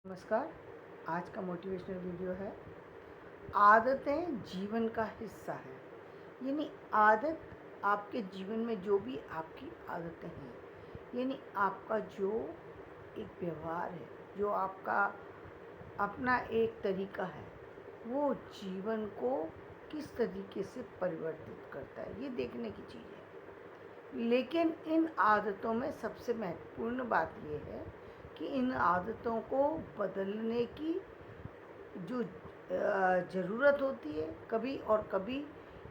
नमस्कार। आज का मोटिवेशनल वीडियो है, आदतें जीवन का हिस्सा है। यानी आदत आपके जीवन में जो भी आपकी आदतें हैं, यानी आपका जो एक व्यवहार है, जो आपका अपना एक तरीका है, वो जीवन को किस तरीके से परिवर्तित करता है, ये देखने की चीज़ है। लेकिन इन आदतों में सबसे महत्वपूर्ण बात ये है कि इन आदतों को बदलने की जो ज़रूरत होती है कभी, और कभी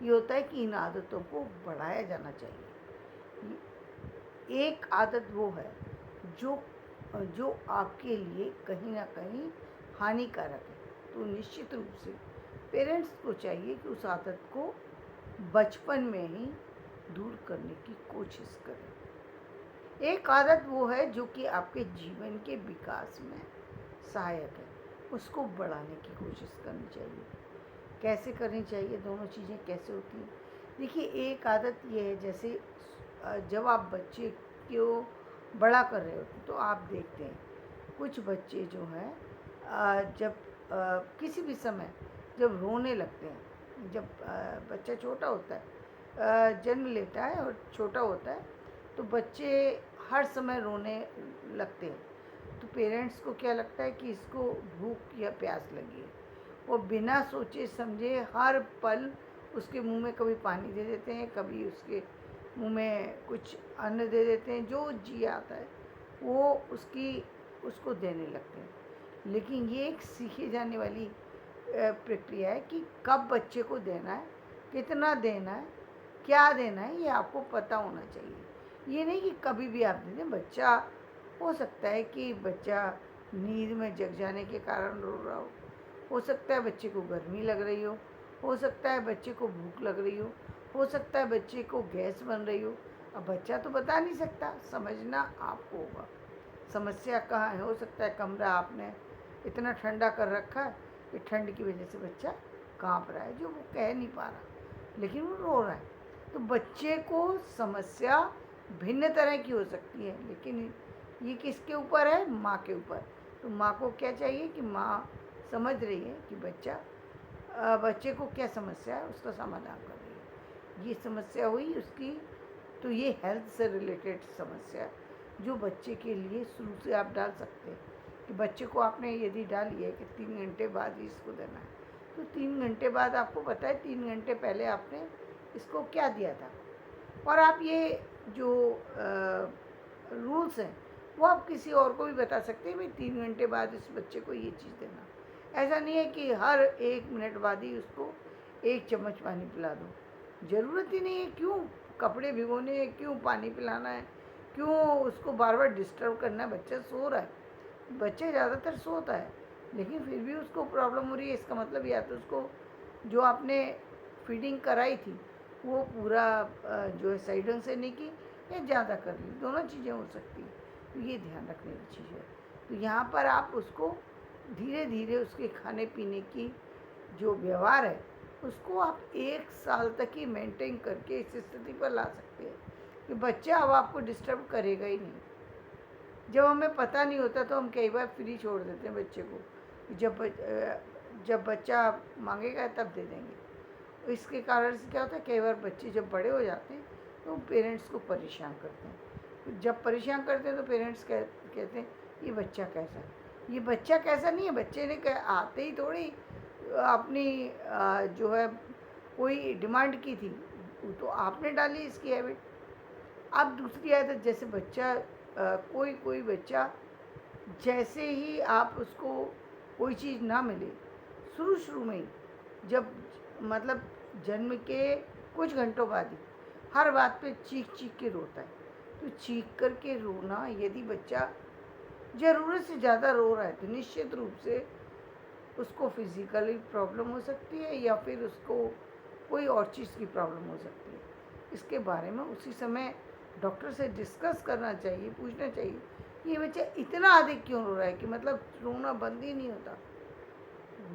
ये होता है कि इन आदतों को बढ़ाया जाना चाहिए। एक आदत वो है जो जो आपके लिए कहीं ना कहीं हानिकारक है, तो निश्चित रूप से पेरेंट्स को चाहिए कि उस आदत को बचपन में ही दूर करने की कोशिश करें। एक आदत वो है जो कि आपके जीवन के विकास में सहायक है, उसको बढ़ाने की कोशिश करनी चाहिए। कैसे करनी चाहिए, दोनों चीज़ें कैसे होती हैं? देखिए, एक आदत ये है, जैसे जब आप बच्चे को बड़ा कर रहे होते तो आप देखते हैं कुछ बच्चे जो हैं जब किसी भी समय जब रोने लगते हैं, जब बच्चा छोटा होता है, जन्म लेता है और छोटा होता है, तो बच्चे हर समय रोने लगते हैं। तो पेरेंट्स को क्या लगता है कि इसको भूख या प्यास लगी है, वो बिना सोचे समझे हर पल उसके मुंह में कभी पानी दे देते हैं, कभी उसके मुंह में कुछ अन्न दे देते हैं, जो जी आता है वो उसको देने लगते हैं। लेकिन ये एक सीखी जाने वाली प्रक्रिया है कि कब बच्चे को देना है, कितना देना है, क्या देना है, ये आपको पता होना चाहिए। ये नहीं कि कभी भी आप दे दें। बच्चा हो सकता है कि बच्चा नींद में जग जाने के कारण रो रहा हो सकता है बच्चे को गर्मी लग रही हो सकता है बच्चे को भूख लग रही हो सकता है बच्चे को गैस बन रही हो। अब बच्चा तो बता नहीं सकता, समझना आपको होगा समस्या कहाँ है। हो सकता है कमरा आपने इतना ठंडा कर रखा है कि ठंड की वजह से बच्चा काँप रहा है, जो वो कह नहीं पा रहा, लेकिन वो रो रहा है। तो बच्चे को समस्या भिन्न तरह की हो सकती है, लेकिन ये किसके ऊपर है? माँ के ऊपर। तो माँ को क्या चाहिए कि माँ समझ रही है कि बच्चे को क्या समस्या है, उसका समाधान कर रही है। ये समस्या हुई उसकी, तो ये हेल्थ से रिलेटेड समस्या है, जो बच्चे के लिए शुरू से आप डाल सकते हैं कि बच्चे को आपने यदि डाली है कि 3 घंटे बाद ही इसको देना है, तो 3 घंटे बाद आपको पता है 3 घंटे पहले आपने इसको क्या दिया था। और आप ये जो रूल्स हैं वो आप किसी और को भी बता सकते हैं, भाई 3 घंटे बाद इस बच्चे को ये चीज़ देना। ऐसा नहीं है कि हर 1 मिनट बाद ही उसको 1 चम्मच पानी पिला दो, ज़रूरत ही नहीं है। क्यों कपड़े भिगोने हैं, क्यों पानी पिलाना है, क्यों उसको बार बार डिस्टर्ब करना है? बच्चा सो रहा है, बच्चे ज़्यादातर सोता है, लेकिन फिर भी उसको प्रॉब्लम हो रही है। इसका मतलब या तो उसको जो आपने फीडिंग कराई थी वो पूरा जो है सही ढंग से नहीं की, या ज़्यादा कर ली, दोनों चीज़ें हो सकती हैं। तो ये ध्यान रखने की चीज़ है। तो यहाँ पर आप उसको धीरे धीरे उसके खाने पीने की जो व्यवहार है उसको आप 1 साल तक ही मेंटेन करके इस स्थिति पर ला सकते हैं कि बच्चा अब आपको डिस्टर्ब करेगा ही नहीं। जब हमें पता नहीं होता तो हम कई बार फ्री छोड़ देते हैं बच्चे को, जब बच्चा मांगेगा तब दे देंगे। इसके कारण से क्या होता है, कई बार बच्चे जब बड़े हो जाते हैं तो पेरेंट्स को परेशान करते हैं। जब परेशान करते हैं तो पेरेंट्स कहते हैं ये बच्चा कैसा है। ये बच्चा कैसा नहीं है, बच्चे ने आते ही थोड़ी अपनी जो है कोई डिमांड की थी, वो तो आपने डाली इसकी हैबिट। अब दूसरी आदत, जैसे बच्चा कोई कोई बच्चा जैसे ही आप उसको कोई चीज़ ना मिले, शुरू शुरू में ही, जब मतलब जन्म के कुछ घंटों बाद ही हर बात पे चीख चीख के रोता है। तो चीख कर के रोना, यदि बच्चा ज़रूरत से ज़्यादा रो रहा है तो निश्चित रूप से उसको फिज़िकली प्रॉब्लम हो सकती है, या फिर उसको कोई और चीज़ की प्रॉब्लम हो सकती है। इसके बारे में उसी समय डॉक्टर से डिस्कस करना चाहिए, पूछना चाहिए कि ये बच्चा इतना अधिक क्यों रो रहा है, कि मतलब रोना बंद ही नहीं होता।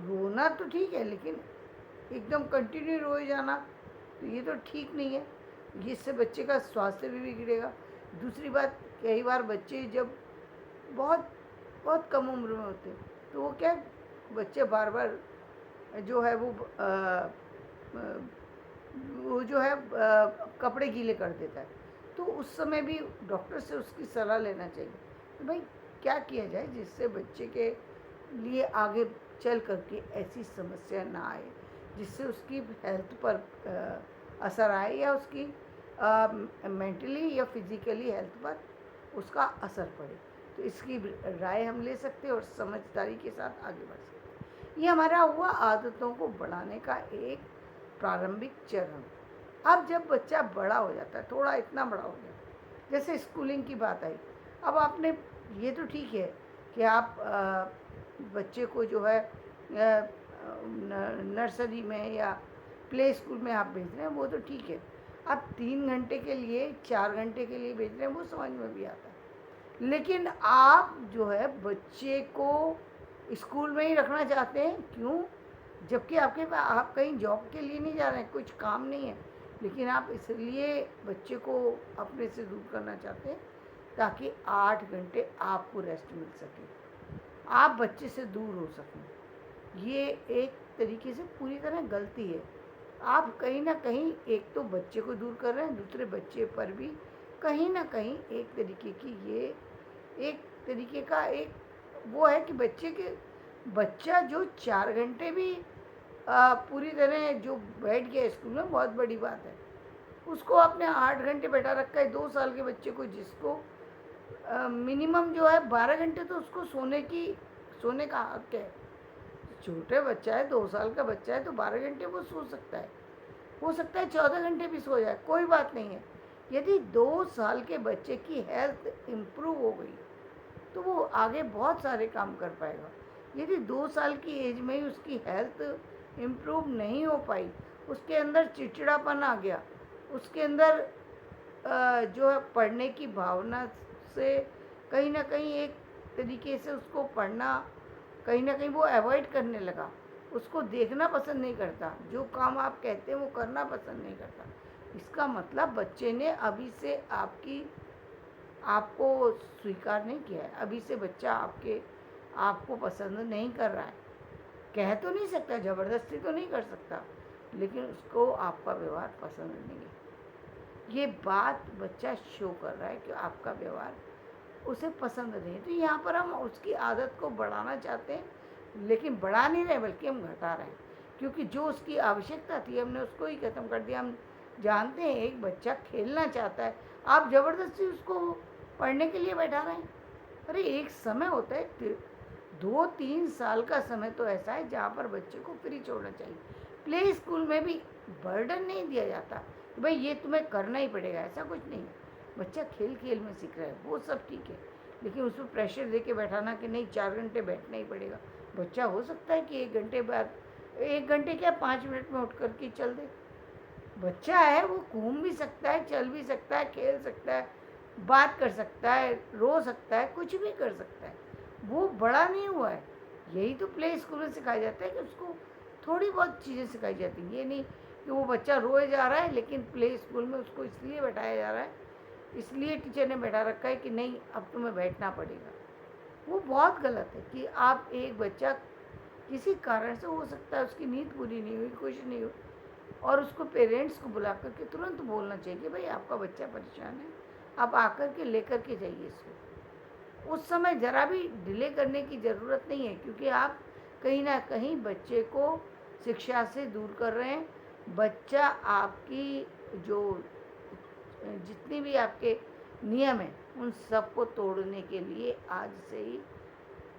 रोना तो ठीक है, लेकिन एकदम कंटिन्यू रोए जाना तो ये तो ठीक नहीं है। इससे बच्चे का स्वास्थ्य भी बिगड़ेगा। दूसरी बात, कई बार बच्चे जब बहुत बहुत कम उम्र में होते हैं। तो वो क्या, बच्चे बार बार जो है वो जो है कपड़े गीले कर देता है। तो उस समय भी डॉक्टर से उसकी सलाह लेना चाहिए कि भाई क्या किया जाए जिससे बच्चे के लिए आगे चल करके ऐसी समस्या ना आए, जिससे उसकी हेल्थ पर असर आए या उसकी मेंटली या फिजिकली हेल्थ पर उसका असर पड़े। तो इसकी राय हम ले सकते हैं और समझदारी के साथ आगे बढ़ सकते हैं। ये हमारा हुआ आदतों को बढ़ाने का एक प्रारंभिक चरण। अब जब बच्चा बड़ा हो जाता है, थोड़ा इतना बड़ा हो गया, जैसे स्कूलिंग की बात आई, अब आपने ये तो ठीक है कि आप बच्चे को जो है नर्सरी में या प्ले स्कूल में आप भेज रहे हैं, वो तो ठीक है। आप 3 घंटे के लिए 4 घंटे के लिए भेज रहे हैं, वो समझ में भी आता है। लेकिन आप जो है बच्चे को स्कूल में ही रखना चाहते हैं, क्यों? जबकि आपके पास, आप कहीं जॉब के लिए नहीं जा रहे हैं, कुछ काम नहीं है, लेकिन आप इसलिए बच्चे को अपने से दूर करना चाहते हैं ताकि 8 घंटे आपको रेस्ट मिल सके, आप बच्चे से दूर हो सकें। ये एक तरीके से पूरी तरह गलती है। आप कहीं ना कहीं एक तो बच्चे को दूर कर रहे हैं, दूसरे बच्चे पर भी कहीं ना कहीं एक तरीके की ये एक तरीके का एक वो है कि बच्चा जो 4 घंटे भी पूरी तरह जो बैठ गया स्कूल में, बहुत बड़ी बात है। उसको आपने 8 घंटे बैठा रखा है 2 साल के बच्चे को, जिसको मिनिमम जो है 12 घंटे तो उसको सोने का हक है। छोटे बच्चा है, 2 साल का बच्चा है, तो 12 घंटे वो सो सकता है, हो सकता है 14 घंटे भी सो जाए, कोई बात नहीं है। यदि 2 साल के बच्चे की हेल्थ इम्प्रूव हो गई तो वो आगे बहुत सारे काम कर पाएगा। यदि 2 साल की एज में ही उसकी हेल्थ इम्प्रूव नहीं हो पाई, उसके अंदर चिड़चिड़ापन आ गया, उसके अंदर जो है पढ़ने की भावना से कहीं ना कहीं एक तरीके से उसको पढ़ना कहीं ना कहीं वो अवॉइड करने लगा, उसको देखना पसंद नहीं करता, जो काम आप कहते हैं वो करना पसंद नहीं करता, इसका मतलब बच्चे ने अभी से आपको स्वीकार नहीं किया है, अभी से बच्चा आपको पसंद नहीं कर रहा है। कह तो नहीं सकता, ज़बरदस्ती तो नहीं कर सकता, लेकिन उसको आपका व्यवहार पसंद नहीं है। ये बात बच्चा शो कर रहा है कि आपका व्यवहार उसे पसंद नहीं है। तो यहाँ पर हम उसकी आदत को बढ़ाना चाहते हैं, लेकिन बढ़ा नहीं रहे बल्कि हम घटा रहे हैं, क्योंकि जो उसकी आवश्यकता थी हमने उसको ही ख़त्म कर दिया। हम जानते हैं एक बच्चा खेलना चाहता है, आप ज़बरदस्ती उसको पढ़ने के लिए बैठा रहे हैं। अरे एक समय होता है, 2-3 साल का समय तो ऐसा है जहाँ पर बच्चे को फ्री छोड़ना चाहिए। प्ले स्कूल में भी बर्डन नहीं दिया जाता कि भाई ये तुम्हें करना ही पड़ेगा, ऐसा कुछ नहीं है। बच्चा खेल खेल में सीख रहा है, वो सब ठीक है, लेकिन उसमें प्रेशर दे के बैठाना कि नहीं 4 घंटे बैठना ही पड़ेगा। बच्चा हो सकता है कि 1 घंटे बाद, 1 घंटे क्या 5 मिनट में उठ करके चल दे। बच्चा है, वो घूम भी सकता है, चल भी सकता है, खेल सकता है, बात कर सकता है, रो सकता है, कुछ भी कर सकता है, वो बड़ा नहीं हुआ है। यही तो प्ले स्कूल में सिखाया जाता है कि उसको थोड़ी बहुत चीज़ें सिखाई जाती हैं। ये नहीं कि वो बच्चा रोए जा रहा है, लेकिन प्ले स्कूल में उसको इसलिए बैठाया जा रहा है, इसलिए टीचर ने बैठा रखा है कि नहीं अब तुम्हें बैठना पड़ेगा। वो बहुत गलत है कि आप एक बच्चा किसी कारण से, हो सकता है उसकी नींद पूरी नहीं हुई, कुछ नहीं हुई, और उसको पेरेंट्स को बुला करके तुरंत बोलना चाहिए कि भाई आपका बच्चा परेशान है, आप आकर के लेकर के जाइए इसको। उस समय ज़रा भी डिले करने की ज़रूरत नहीं है, क्योंकि आप कहीं ना कहीं बच्चे को शिक्षा से दूर कर रहे हैं। बच्चा आपकी जो जितनी भी आपके नियम हैं उन सबको तोड़ने के लिए आज से ही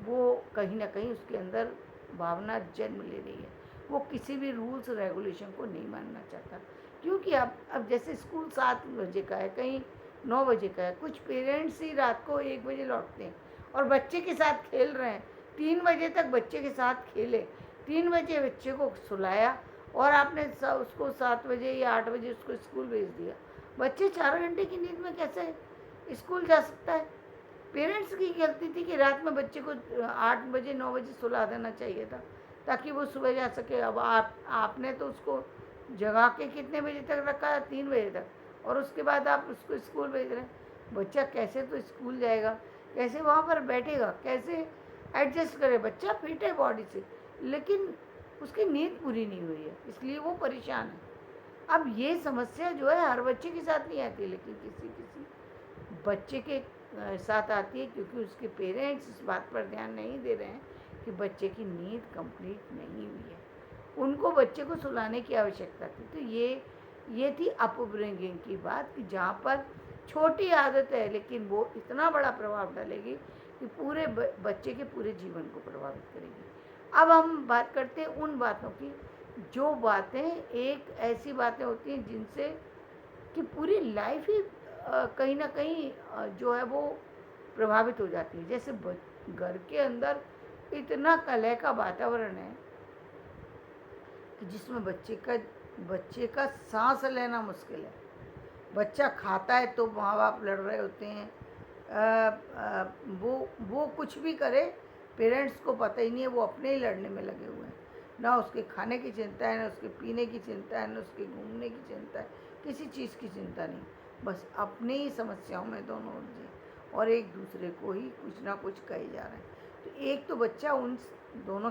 वो कहीं ना कहीं उसके अंदर भावना जन्म ले रही है। वो किसी भी रूल्स रेगुलेशन को नहीं मानना चाहता, क्योंकि अब जैसे स्कूल 7 बजे का है, कहीं 9 बजे का है, कुछ पेरेंट्स ही रात को 1 बजे लौटते हैं और बच्चे के साथ खेल रहे हैं। 3 बजे तक बच्चे के साथ खेले, 3 बजे बच्चे को सुलाया और आपने उसको 7 बजे या 8 बजे उसको स्कूल भेज दिया। बच्चे 4 घंटे की नींद में कैसे स्कूल जा सकता है? पेरेंट्स की गलती थी कि रात में बच्चे को 8 बजे 9 बजे सुला देना चाहिए था ताकि वो सुबह जा सके। अब आपने तो उसको जगा के कितने बजे तक रखा है? 3 बजे तक, और उसके बाद आप उसको स्कूल भेज रहे हैं। बच्चा कैसे तो स्कूल जाएगा, कैसे वहाँ पर बैठेगा, कैसे एडजस्ट करे, बच्चा फिट है बॉडी से, लेकिन उसकी नींद पूरी नहीं हुई है, इसलिए वो परेशान है। अब ये समस्या जो है हर बच्चे के साथ नहीं आती, लेकिन किसी किसी बच्चे के साथ आती है, क्योंकि उसके पेरेंट्स इस बात पर ध्यान नहीं दे रहे हैं कि बच्चे की नींद कंप्लीट नहीं हुई है, उनको बच्चे को सुलाने की आवश्यकता थी। तो ये थी अपब्रिंगिंग की बात, कि जहाँ पर छोटी आदत है लेकिन वो इतना बड़ा प्रभाव डालेगी कि पूरे बच्चे के पूरे जीवन को प्रभावित करेगी। अब हम बात करते हैं उन बातों की, जो बातें एक ऐसी बातें होती हैं जिनसे कि पूरी लाइफ ही कहीं ना कहीं जो है वो प्रभावित हो जाती है। जैसे घर के अंदर इतना कलह का वातावरण है कि जिसमें बच्चे का सांस लेना मुश्किल है। बच्चा खाता है तो माँ बाप लड़ रहे होते हैं, वो कुछ भी करे पेरेंट्स को पता ही नहीं है, वो अपने ही लड़ने में लगे हुए हैं। ना उसके खाने की चिंता है, ना उसके पीने की चिंता है, ना उसके घूमने की चिंता है, किसी चीज़ की चिंता नहीं, बस अपनी ही समस्याओं में दोनों उलझे और एक दूसरे को ही कुछ ना कुछ कहे जा रहे हैं। तो एक तो बच्चा उन दोनों की